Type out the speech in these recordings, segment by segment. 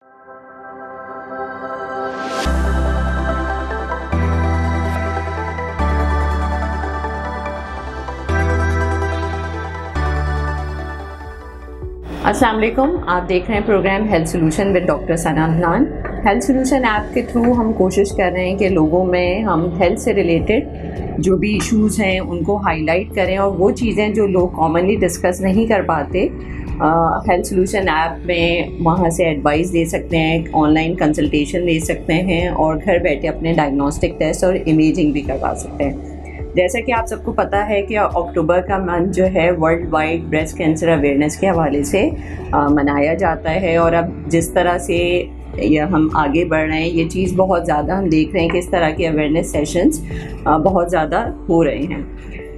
अस्सलाम वालेकुम, आप देख रहे हैं program health solution with doctor Sana Adnan. Health solution app के थ्रू हम कोशिश कर रहे हैं कि लोगों में हम हेल्थ से रिलेटेड जो भी इश्यूज़ हैं उनको हाईलाइट करें और वो चीज़ें जो लोग कॉमनली डिस्कस नहीं कर पाते हेल्थ सोल्यूशन ऐप में वहाँ से एडवाइस दे सकते हैं, ऑनलाइन कंसल्टेशन ले सकते हैं और घर बैठे अपने डायग्नोस्टिक टेस्ट और इमेजिंग भी करवा सकते हैं। जैसा कि आप सबको पता है कि अक्टूबर का मंथ जो है world wide breast cancer awareness के हवाले से मनाया जाता है और अब जिस तरह से या हम आगे बढ़ रहे हैं ये चीज़ बहुत ज़्यादा हम देख रहे हैं कि इस तरह के अवेयरनेस सेशंस बहुत ज़्यादा हो रहे हैं।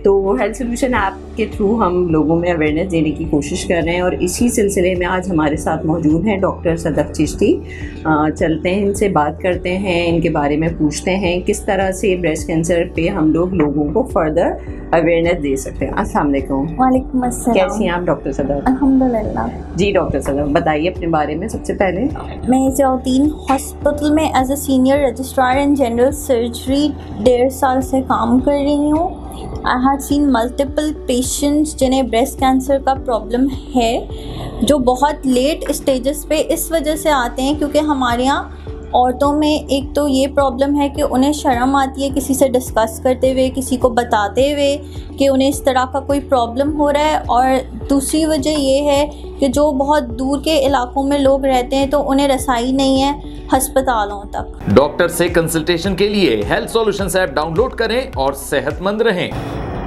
तो हेल्थ सोल्यूशन ऐप के थ्रू हम लोगों में अवेयरनेस देने की कोशिश कर रहे हैं और इसी सिलसिले में आज हमारे साथ मौजूद हैं डॉक्टर सदफ चिश्ती। चलते हैं, इनसे बात करते हैं, इनके बारे में पूछते हैं किस तरह से ब्रेस्ट कैंसर पे हम लोगों को फर्दर अवेयरनेस दे सकते हैं। अस्सलाम वालेकुम। वालेकुम अस्सलाम। कैसी हैं आप डॉक्टर सदफ? अल्हम्दुलिल्लाह। जी डॉक्टर सदफ, बताइए अपने बारे में सबसे पहले। मैं जौतीन हॉस्पिटल में as a senior registrar in general surgery 1.5 साल से काम कर रही हूँ। I had seen multiple patients जिन्हें ब्रेस्ट कैंसर का प्रॉब्लम है, जो बहुत लेट स्टेजेस पे इस वजह से आते हैं क्योंकि हमारे यहाँ औरतों में एक तो ये प्रॉब्लम है कि उन्हें शर्म आती है किसी से डिस्कस करते हुए, किसी को बताते हुए कि उन्हें इस तरह का कोई प्रॉब्लम हो रहा है। और दूसरी वजह ये है कि जो बहुत दूर के इलाकों में लोग रहते हैं तो उन्हें रसाई नहीं है अस्पतालों तक। डॉक्टर से कंसल्टेशन के लिए हेल्थ सॉल्यूशंस ऐप डाउनलोड करें और सेहतमंद रहें।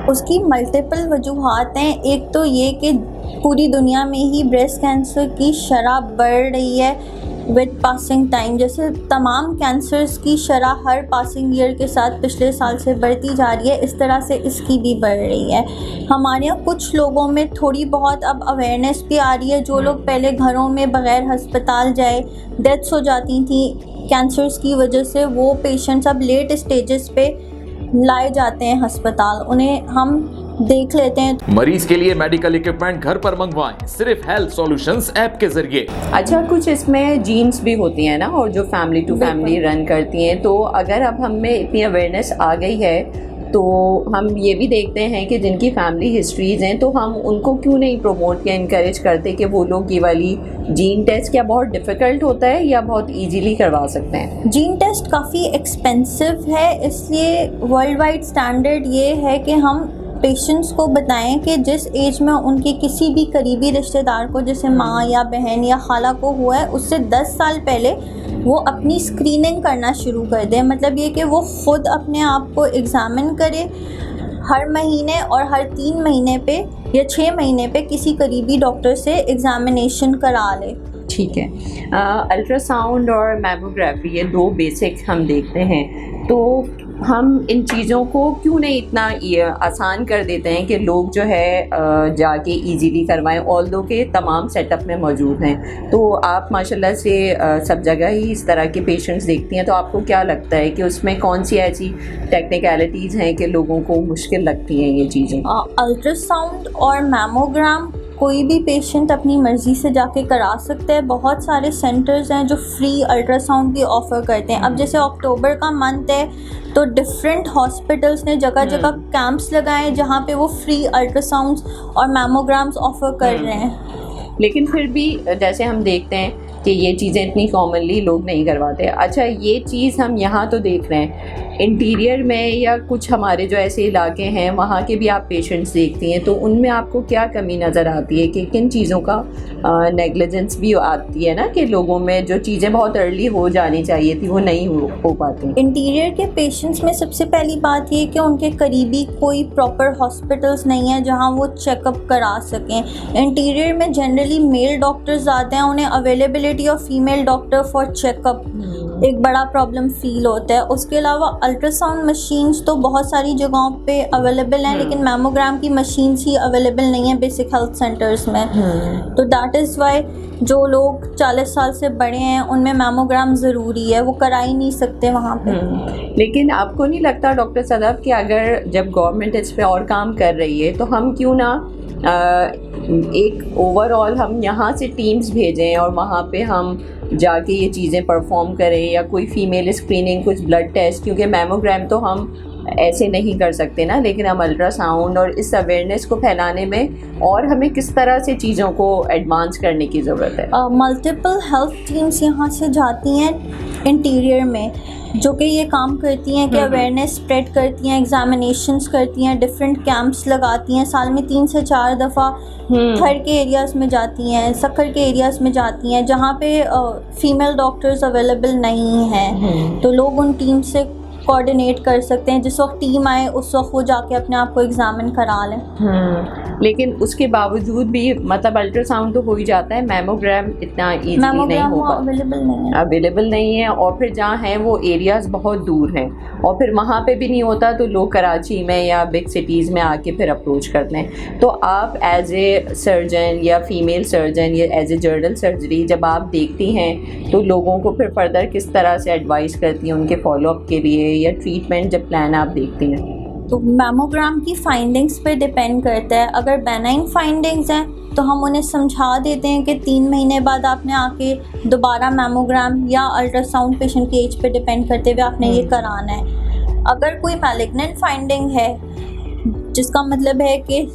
उसकी मल्टीपल वजूहात हैं। एक तो ये कि पूरी दुनिया में ही ब्रेस्ट कैंसर की शरह बढ़ रही है विद पासिंग टाइम। जैसे तमाम कैंसर्स की शरह हर पासिंग ईयर के साथ पिछले साल से बढ़ती जा रही है, इस तरह से इसकी भी बढ़ रही है। हमारे यहाँ कुछ लोगों में थोड़ी बहुत अब अवेयरनेस भी आ रही है। जो लोग पहले घरों में बग़ैर अस्पताल जाए डेथ्स हो जाती थी कैंसर्स की वजह से, वो पेशेंट्स अब लेट स्टेजेस पे लाए जाते हैं अस्पताल, उन्हें हम देख लेते हैं। मरीज के लिए मेडिकल इक्विपमेंट घर पर मंगवाएं सिर्फ हेल्थ सॉल्यूशंस ऐप के जरिए। अच्छा, कुछ इसमें जीन्स भी होती हैं ना, और जो फैमिली टू फैमिली रन करती हैं, तो अगर अब हम में इतनी अवेयरनेस आ गई है तो हम ये भी देखते हैं कि जिनकी फैमिली हिस्ट्रीज़ हैं तो हम उनको क्यों नहीं प्रमोट या इनकरेज करते कि वो लोग ये वाली जीन टेस्ट क्या बहुत डिफ़िकल्ट होता है या बहुत इजीली करवा सकते हैं? जीन टेस्ट काफ़ी एक्सपेंसिव है, इसलिए वर्ल्ड वाइड स्टैंडर्ड ये है कि हम पेशेंट्स को बताएं कि जिस एज में उनके किसी भी करीबी रिश्तेदार को, जैसे माँ या बहन या खाला को हुआ है, उससे 10 साल पहले वो अपनी स्क्रीनिंग करना शुरू कर दें। मतलब ये कि वो ख़ुद अपने आप को एग्ज़ामिन करे हर महीने और हर 3 महीने पे या 6 महीने पे किसी करीबी डॉक्टर से एग्ज़ामिनेशन करा ले। ठीक है। अल्ट्रासाउंड और मैमोग्राफी ये 2 बेसिक हम देखते हैं, तो हम इन चीज़ों को क्यों नहीं इतना आसान कर देते हैं कि लोग जो है जाके इजीली करवाएं, ऑल्दो के तमाम सेटअप में मौजूद हैं। तो आप माशाल्लाह से सब जगह ही इस तरह के पेशेंट्स देखती हैं, तो आपको क्या लगता है कि उसमें कौन सी ऐसी टेक्निकलिटीज़ हैं कि लोगों को मुश्किल लगती हैं ये चीज़ें? अल्ट्रासाउंड और मैमोग्राम कोई भी पेशेंट अपनी मर्ज़ी से जाके करा सकता है। बहुत सारे सेंटर्स हैं जो फ्री अल्ट्रासाउंड भी ऑफ़र करते हैं। अब जैसे अक्टूबर का मंथ है तो डिफरेंट हॉस्पिटल्स ने जगह जगह कैंप्स लगाए जहाँ पे वो फ्री अल्ट्रासाउंड्स और मैमोग्राम्स ऑफ़र कर रहे हैं। लेकिन फिर भी जैसे हम देखते हैं कि ये चीज़ें इतनी कॉमनली लोग नहीं करवाते। अच्छा, ये चीज़ हम यहाँ तो देख रहे हैं, इंटीरियर में या कुछ हमारे जो ऐसे इलाके हैं वहाँ के भी आप पेशेंट्स देखती हैं, तो उनमें आपको क्या कमी नज़र आती है कि किन चीज़ों का नेग्लिजेंस भी आती है ना, कि लोगों में जो चीज़ें बहुत अर्ली हो जानी चाहिए थी वो नहीं हो पाती? इंटीरियर के पेशेंट्स में सबसे पहली बात ये कि उनके करीबी कोई प्रॉपर हॉस्पिटल्स नहीं है जहाँ वो चेकअप करा सकें। इंटीरियर में जनरली मेल डॉक्टर्स आते हैं, उन्हें availability of female doctor for checkup एक बड़ा प्रॉब्लम फील होता है। उसके अलावा अल्ट्रासाउंड मशीन्स तो बहुत सारी जगहों पे अवेलेबल हैं, लेकिन मैमोग्राम की मशीन्स ही अवेलेबल नहीं है बेसिक हेल्थ सेंटर्स में। तो दैट इज़ वाई जो लोग 40 साल से बड़े हैं उनमें मैमोग्राम ज़रूरी है, वो करा ही नहीं सकते वहाँ पे। लेकिन आपको नहीं लगता डॉक्टर सदफ कि अगर जब गवर्नमेंट इस पे और काम कर रही है तो हम क्यों ना एक ओवरऑल हम यहाँ से टीम्स भेजें और वहाँ पे हम जाके ये चीज़ें परफॉर्म करें, या कोई फीमेल स्क्रीनिंग, कुछ ब्लड टेस्ट, क्योंकि मैमोग्राम तो हम ऐसे नहीं कर सकते ना, लेकिन हम अल्ट्रासाउंड और इस अवेयरनेस को फैलाने में और हमें किस तरह से चीज़ों को एडवांस करने की ज़रूरत है? मल्टीपल हेल्थ टीम्स यहाँ से जाती हैं इंटीरियर में, जो कि ये काम करती हैं कि अवेयरनेस स्प्रेड करती हैं, एग्जामिनेशंस करती हैं, डिफरेंट कैंप्स लगाती हैं, साल में 3 से 4 दफ़ा थर के एरियाज़ में जाती हैं, सक्कर के एरियाज़ में जाती हैं जहाँ पे फीमेल डॉक्टर्स अवेलेबल नहीं हैं। तो लोग उन टीम से कोऑर्डिनेट कर सकते हैं, जिस वक्त टीम आए उस वक्त वो जाके अपने आप को एग्जामिन करा लें। लेकिन उसके बावजूद भी मतलब अल्ट्रासाउंड तो हो ही जाता है, मैमोग्राम इतना इजीली नहीं होगा, अवेलेबल नहीं है, और फिर जहाँ हैं वो एरियाज़ बहुत दूर हैं, और फिर वहाँ पे भी नहीं होता तो लोग कराची में या बिग सिटीज़ में आके फिर अप्रोच करते हैं। तो आप एज ए सर्जन या फीमेल सर्जन या एज ए जनरल सर्जरी जब आप देखती हैं तो लोगों को फिर फर्दर किस तरह से एडवाइस करती हैं उनके फॉलोअप के लिए, या ट्रीटमेंट जब प्लान आप देखती हैं? तो मैमोग्राम की फाइंडिंग्स पे डिपेंड करता है। अगर बेनाइन फाइंडिंग्स हैं तो हम उन्हें समझा देते हैं कि 3 महीने बाद आपने आके दोबारा मैमोग्राम या अल्ट्रासाउंड पेशेंट की एज पे डिपेंड करते हुए आपने ये कराना है। अगर कोई मैलिग्नेंट फाइंडिंग है, जिसका मतलब है कि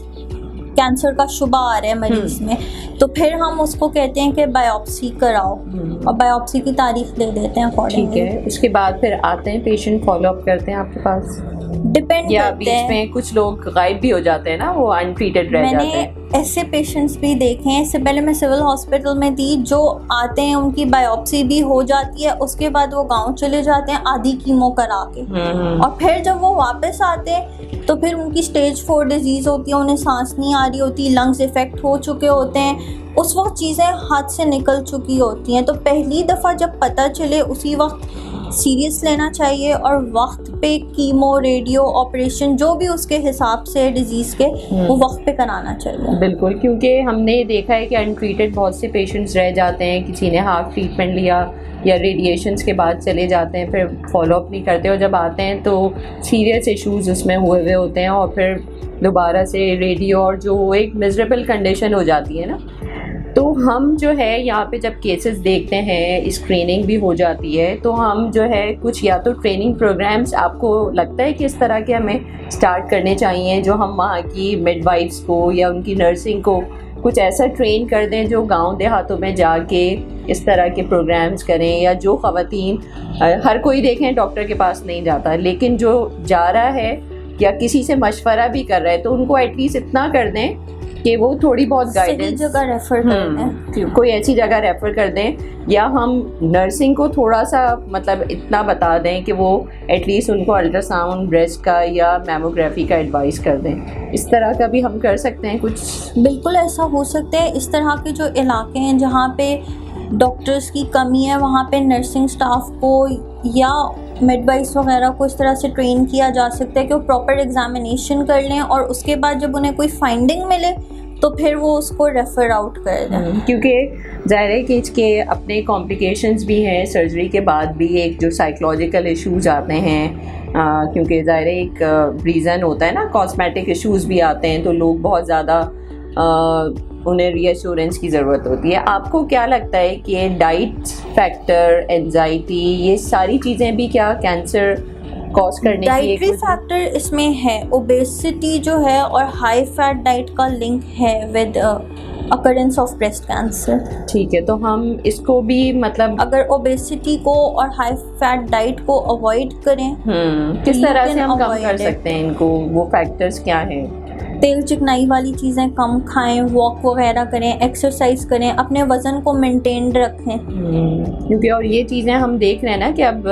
कैंसर का शुबा आ रहा है मरीज में, तो फिर हम उसको कहते हैं कि बायोप्सी कराओ, और बायोप्सी की तारीख दे देते हैं अकॉर्डिंगली। ठीक है, उसके बाद फिर आते हैं पेशेंट, फॉलोअप करते हैं आपके पास? डिपेंड या करते हैं, बीच में कुछ लोग गायब भी हो जाते हैं ना, वो अनट्रीटेड रह जाते हैं। मैंने ऐसे पेशेंट्स भी देखे हैं। इससे पहले मैं सिविल हॉस्पिटल में थी, जो आते हैं उनकी बायोप्सी भी हो जाती है, उसके बाद वो गांव चले जाते हैं आधी कीमो करा के, और फिर जब वो वापस आते हैं तो फिर उनकी स्टेज 4 डिजीज़ होती है, उन्हें सांस नहीं आ रही होती, लंग्स इफेक्ट हो चुके होते हैं, उस वक्त चीज़ें हाथ से निकल चुकी होती हैं। तो पहली दफ़ा जब पता चले उसी वक्त सीरियस लेना चाहिए, और वक्त पे कीमो, रेडियो, ऑपरेशन जो भी उसके हिसाब से डिजीज़ के वो वक्त पे कराना चाहिए। बिल्कुल, क्योंकि हमने देखा है कि अनट्रीटेड बहुत से पेशेंट्स रह जाते हैं, किसी ने हाफ ट्रीटमेंट लिया या रेडिएशंस के बाद चले जाते हैं, फिर फॉलोअप नहीं करते, और जब आते हैं तो सीरियस इश्यूज़ उसमें हुए होते हैं, और फिर दोबारा से रेडियो, और जो एक मिजरेबल कंडीशन हो जाती है ना। तो हम जो है यहाँ पे जब केसेस देखते हैं, स्क्रीनिंग भी हो जाती है, तो हम जो है कुछ या तो ट्रेनिंग प्रोग्राम्स आपको लगता है कि इस तरह के हमें स्टार्ट करने चाहिए, जो हम वहाँ की मिडवाइफ्स को या उनकी नर्सिंग को कुछ ऐसा ट्रेन कर दें जो गांव देहातों में जाके इस तरह के प्रोग्राम्स करें, या जो ख़वातीन, हर कोई देखें डॉक्टर के पास नहीं जाता, लेकिन जो जा रहा है या किसी से मशवरा भी कर रहा है, तो उनको एटलीस्ट इतना कर दें कि वो थोड़ी बहुत गाइडेंस जगह रेफर कर दें, कोई ऐसी जगह रेफ़र कर दें, या हम नर्सिंग को थोड़ा सा मतलब इतना बता दें कि वो एटलीस्ट उनको अल्ट्रासाउंड, ब्रेस्ट का या मैमोग्राफी का एडवाइस कर दें। इस तरह का भी हम कर सकते हैं कुछ? बिल्कुल ऐसा हो सकता है। इस तरह के जो इलाके हैं जहाँ पे डॉक्टर्स की कमी है, वहाँ पे नर्सिंग स्टाफ को या मिडवाइफ्स वगैरह को इस तरह से ट्रेन किया जा सकता है कि वो प्रॉपर एग्जामिनेशन कर लें, और उसके बाद जब उन्हें कोई फाइंडिंग मिले तो फिर वो उसको रेफ़र आउट कर दें। क्योंकि ज़ाहिर है कि इसके अपने कॉम्प्लिकेशंस भी हैं, सर्जरी के बाद भी एक जो साइकोलॉजिकल इश्यूज आते हैं, क्योंकि ज़ाहिर है एक रीज़न होता है ना, कॉस्मेटिक इश्यूज भी आते हैं, तो लोग बहुत ज़्यादा उन्हें रीअश्योरेंस की ज़रूरत होती है। आपको क्या लगता है कि डाइट फैक्टर, एंजाइटी, ये सारी चीज़ें भी क्या कैंसर कॉज करने की? डाइटरी फैक्टर इसमें है, ओबेसिटी जो है और हाई फैट डाइट का लिंक है with occurrence of breast cancer. ठीक है, तो हम इसको भी मतलब अगर ओबेसिटी को और हाई फैट डाइट को अवॉइड करें, किस तरह से हम कम कर सकते हैं इनको? वो फैक्टर्स क्या हैं? तेल चिकनाई वाली चीज़ें कम खाएं, वॉक वगैरह करें, एक्सरसाइज करें, अपने वज़न को मेंटेन रखें, क्योंकि और ये चीज़ें हम देख रहे हैं ना कि अब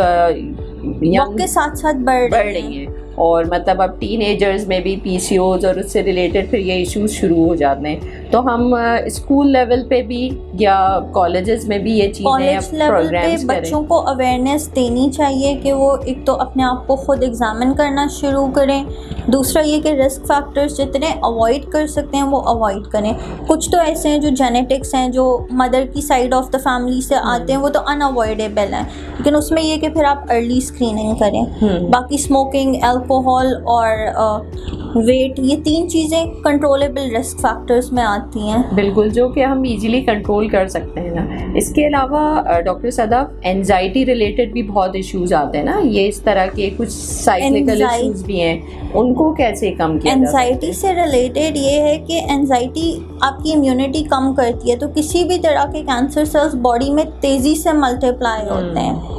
वक्त के साथ साथ बढ़ रही हैं, और मतलब अब टीनेजर्स में भी PCOS और उससे रिलेटेड फिर ये इश्यूज शुरू हो जाते हैं। तो हम स्कूल लेवल पे भी या कॉलेजेस में भी ये चीज़ें, कॉलेज लेवल पे बच्चों को अवेयरनेस देनी चाहिए कि वो एक तो अपने आप को खुद एग्जामिन करना शुरू करें, दूसरा ये कि रिस्क फैक्टर्स जितने अवॉइड कर सकते हैं वो अवॉइड करें। कुछ तो ऐसे हैं जो जेनेटिक्स हैं, जो मदर की साइड ऑफ द फैमिली से आते हैं, वो तो अनअवॉइडेबल हैं, लेकिन उसमें ये कि फिर आप अर्ली स्क्रीनिंग करें। बाकी स्मोकिंग, अल्कोहल और वेट, ये 3 चीज़ें कंट्रोलेबल रिस्क फैक्टर्स में आती हैं। बिल्कुल, जो कि हम इजीली कंट्रोल कर सकते हैं ना। इसके अलावा डॉक्टर सदाफ, एंजाइटी रिलेटेड भी बहुत इश्यूज आते हैं ना, ये इस तरह के कुछ साइक्लिकल इश्यूज भी हैं, उनको कैसे कम किया जा सकता है? एंजाइटी से रिलेटेड ये है कि एंजाइटी आपकी इम्यूनिटी कम करती है, तो किसी भी तरह के कैंसर सेल्स बॉडी में तेज़ी से मल्टीप्लाई होते हैं।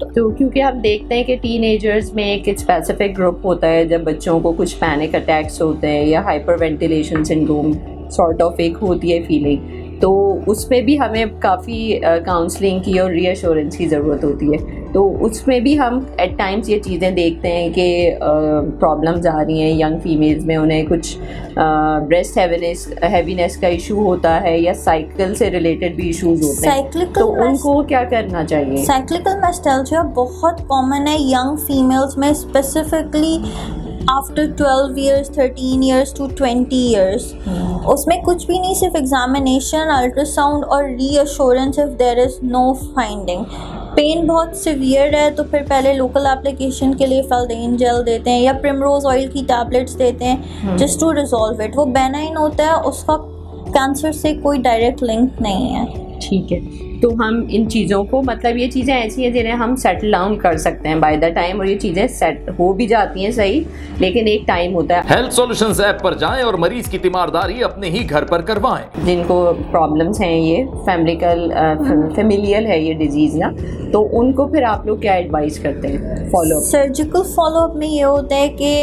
तो क्योंकि हम देखते हैं कि टीनेजर्स में एक स्पेसिफिक ग्रुप होता है, जब बच्चों को कुछ पैनिक अटैक्स होते हैं या hyper ventilation syndrome sort of एक होती है फीलिंग, तो उसमें भी हमें काफ़ी काउंसलिंग की और रीअश्योरेंस की ज़रूरत होती है। तो उसमें भी हम एट टाइम्स ये चीज़ें देखते हैं कि प्रॉब्लम्स आ रही हैं यंग फीमेल्स में, उन्हें कुछ ब्रेस्ट हैवीनेस का इशू होता है या साइकिल से रिलेटेड भी इश्यूज होते हैं, तो उनको क्या करना चाहिए? साइक्लिकल मैस्टैल्जिया बहुत कॉमन है यंग फीमेल्स में, specifically after 12 years, 13 years to 20 years। उसमें कुछ भी नहीं, सिर्फ एग्जामिनेशन, अल्ट्रासाउंड और reassurance if there is no finding. Pain बहुत सिवियर है तो फिर पहले लोकल एप्लीकेशन के लिए फेल्डेन जेल देते हैं या प्रिमरोज ऑयल की टैबलेट्स देते हैं जस्ट टू रिजॉल्व इट। वो बेनाइन होता है, उसका कैंसर से कोई डायरेक्ट लिंक नहीं है। ठीक है, तो हम इन चीज़ों को, मतलब ये चीज़ें ऐसी हैं जिन्हें हम सेटल डाउन कर सकते हैं बाय द टाइम, और ये चीज़ें सेट हो भी जाती हैं सही, लेकिन एक टाइम होता है। हेल्थ सॉल्यूशंस ऐप पर जाएं और मरीज की तीमारदारी अपने ही घर पर करवाएं। जिनको प्रॉब्लम्स हैं, ये फेमिलियल है ये डिजीज़ ना, तो उनको फिर आप लोग क्या एडवाइस करते हैं फॉलोअप? सर्जिकल फॉलोअप में ये होता है कि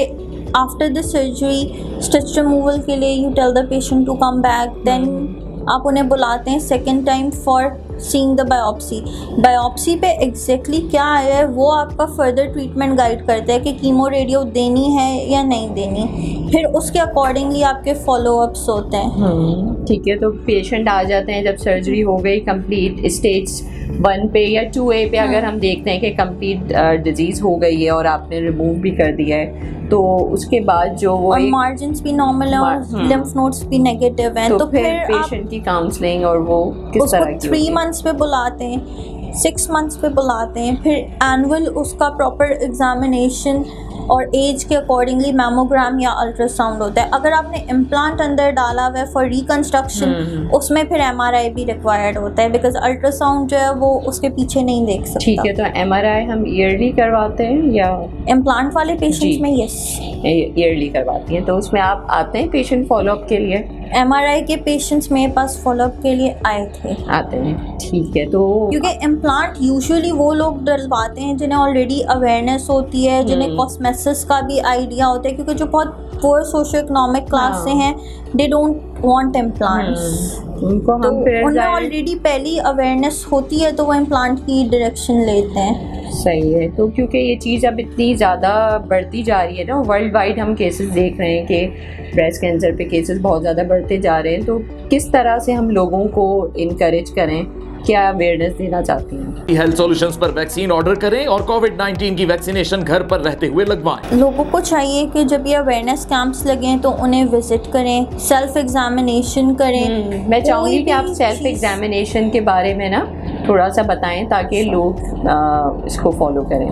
after the surgery stitch removal के लिए you tell the patient to come back, then आप उन्हें बुलाते हैं second time for seeing the biopsy. Biopsy पे एग्जैक्टली क्या आया है वो आपका फर्दर ट्रीटमेंट गाइड करता है कि कीमो रेडियो देनी है या नहीं देनी, फिर उसके अकॉर्डिंगली आपके फॉलोअप्स होते हैं। ठीक है, तो पेशेंट आ जाते हैं जब सर्जरी हो गई कंप्लीट, स्टेज 1 पे या 2A पे अगर हम देखते हैं कि कंप्लीट डिजीज़ हो गई है और आपने रिमूव भी कर दिया है, तो उसके बाद जो वो मार्जिन्स भी नॉर्मल है और लिम्फ नोड्स भी नेगेटिव हैं, तो फिर पेशेंट की काउंसलिंग और वो किस तरह की 3 months पे बुलाते हैं, 6 months पे बुलाते हैं, फिर एनुअल उसका प्रॉपर एग्जामिनेशन और एज के अकॉर्डिंगली मैमोग्राम या अल्ट्रासाउंड होता है। अगर आपने इम्प्लांट अंदर डाला हुआ है फॉर रिकंस्ट्रक्शन, उसमें फिर MRI भी रिक्वायर्ड होता है, बिकॉज अल्ट्रासाउंड जो है वो उसके पीछे नहीं देख सकता। ठीक है, तो MRI हम ईयरली करवाते हैं या इम्प्लांट वाले पेशेंट्स में? यस, ईयरली करवाती हैं। तो उसमें आप आते हैं पेशेंट फॉलोअप के लिए? MRI के पेशेंट्स मेरे पास फॉलोअप के लिए आते हैं। ठीक है, तो क्योंकि इम्प्लांट यूजुअली वो लोग डलवाते हैं जिन्हें ऑलरेडी अवेयरनेस होती है, जिन्हें कॉस्मेसिस का भी आइडिया होता है, क्योंकि जो बहुत पुअर सोशो इकोनॉमिक क्लास से हैं, दे डोंट वांट इम्प्लांट्स, उनको हम तो फिर उन्हें ऑलरेडी पहली अवेयरनेस होती है तो वो इम्प्लांट की डायरेक्शन लेते हैं। सही है, तो क्योंकि ये चीज़ अब इतनी ज़्यादा बढ़ती जा रही है ना, वर्ल्ड वाइड हम केसेस देख रहे हैं कि ब्रेस्ट कैंसर पे केसेस बहुत ज़्यादा बढ़ते जा रहे हैं, तो किस तरह से हम लोगों को इनकरेज करें, क्या अवेयरनेस देना चाहती हैं? हेल्थ सॉल्यूशंस पर वैक्सीन ऑर्डर करें और कोविड-19 की वैक्सीनेशन घर पर रहते हुए लगवाएं। लोगों को चाहिए कि जब ये अवेयरनेस कैंप्स लगें तो उन्हें विजिट करें, सेल्फ एग्जामिनेशन करें। मैं चाहूँगी कि आप सेल्फ एग्जामिनेशन के बारे में ना थोड़ा सा बताएं ताकि लोग इसको फॉलो करें।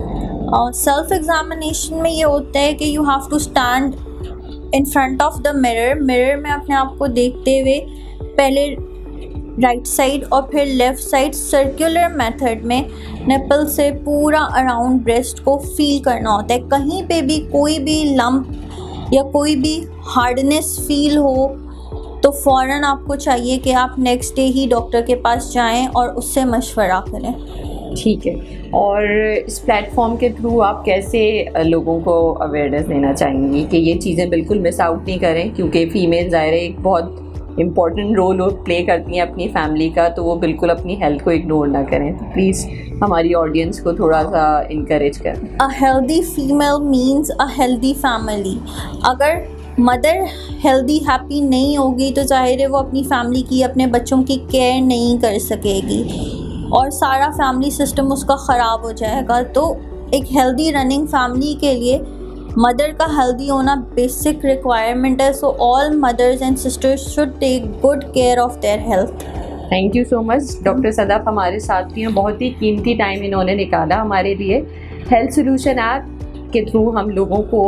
और सेल्फ एग्जामिनेशन में ये होता है कि you have to stand in front of the mirror में अपने आप को देखते हुए पहले राइट साइड और फिर लेफ़्ट साइड सर्कुलर मेथड में निपल से पूरा अराउंड ब्रेस्ट को फील करना होता है। कहीं पे भी कोई भी लंप या कोई भी हार्डनेस फील हो तो फ़ौरन आपको चाहिए कि आप नेक्स्ट डे ही डॉक्टर के पास जाएं और उससे मशवरा करें। ठीक है, और इस प्लेटफॉर्म के थ्रू आप कैसे लोगों को अवेयरनेस देना चाहेंगी कि ये चीज़ें बिल्कुल मिस आउट नहीं करें, क्योंकि फ़ीमेल ज़ाहिर है एक बहुत इम्पॉर्टेंट रोल प्ले करती हैं अपनी फैमिली का, तो वो बिल्कुल अपनी हेल्थ को इग्नोर ना करें। तो प्लीज़ हमारी ऑडियंस को थोड़ा सा इनकरेज करें। A healthy female means a healthy family. अगर मदर हेल्दी हैप्पी नहीं होगी तो जाहिर है वो अपनी फैमिली की, अपने बच्चों की केयर नहीं कर सकेगी और सारा फैमिली सिस्टम उसका ख़राब हो जाएगा। तो एक हेल्दी रनिंग फैमिली के लिए मदर का हेल्दी होना बेसिक रिक्वायरमेंट है। So all mothers and sisters should take good care of their health. Thank you so much. Doctor Sadaf हमारे साथ थी, बहुत ही कीमती टाइम इन्होंने निकाला हमारे लिए। हेल्थ सोल्यूशन ऐप के थ्रू हम लोगों को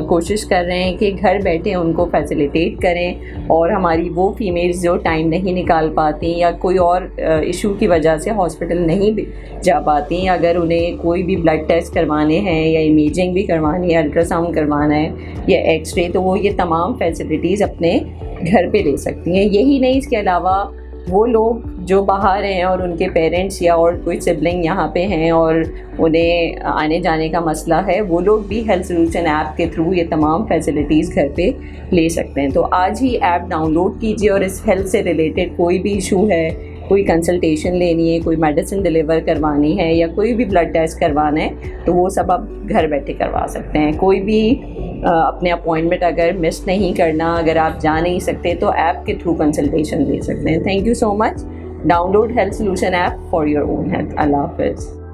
कोशिश कर रहे हैं कि घर बैठे उनको फैसिलिटेट करें, और हमारी वो फीमेल्स जो टाइम नहीं निकाल पाती या कोई और इशू की वजह से हॉस्पिटल नहीं भी जा पाती, अगर उन्हें कोई भी ब्लड टेस्ट करवाने हैं या इमेजिंग भी करवानी है, अल्ट्रासाउंड करवाना है या एक्सरे, तो वो ये तमाम फैसिलिटीज़ अपने घर पे ले सकती हैं। यही नहीं, इसके अलावा वो लोग जो बाहर हैं और उनके पेरेंट्स या और कोई सिबलिंग यहाँ पे हैं और उन्हें आने जाने का मसला है, वो लोग भी हेल्थ सोल्यूशन ऐप के थ्रू ये तमाम फैसिलिटीज़ घर पे ले सकते हैं। तो आज ही ऐप डाउनलोड कीजिए और इस हेल्थ से रिलेटेड कोई भी इशू है, कोई कंसल्टेशन लेनी है, कोई मेडिसिन डिलीवर करवानी है या कोई भी ब्लड टेस्ट करवाना है, तो वो सब आप घर बैठे करवा सकते हैं। कोई भी अपने अपॉइंटमेंट अगर मिस नहीं करना, अगर आप जा नहीं सकते, तो ऐप के थ्रू कंसल्टेशन ले सकते हैं। Thank you so much. Download health solution app for your own health. अल्लाह हाफिज़।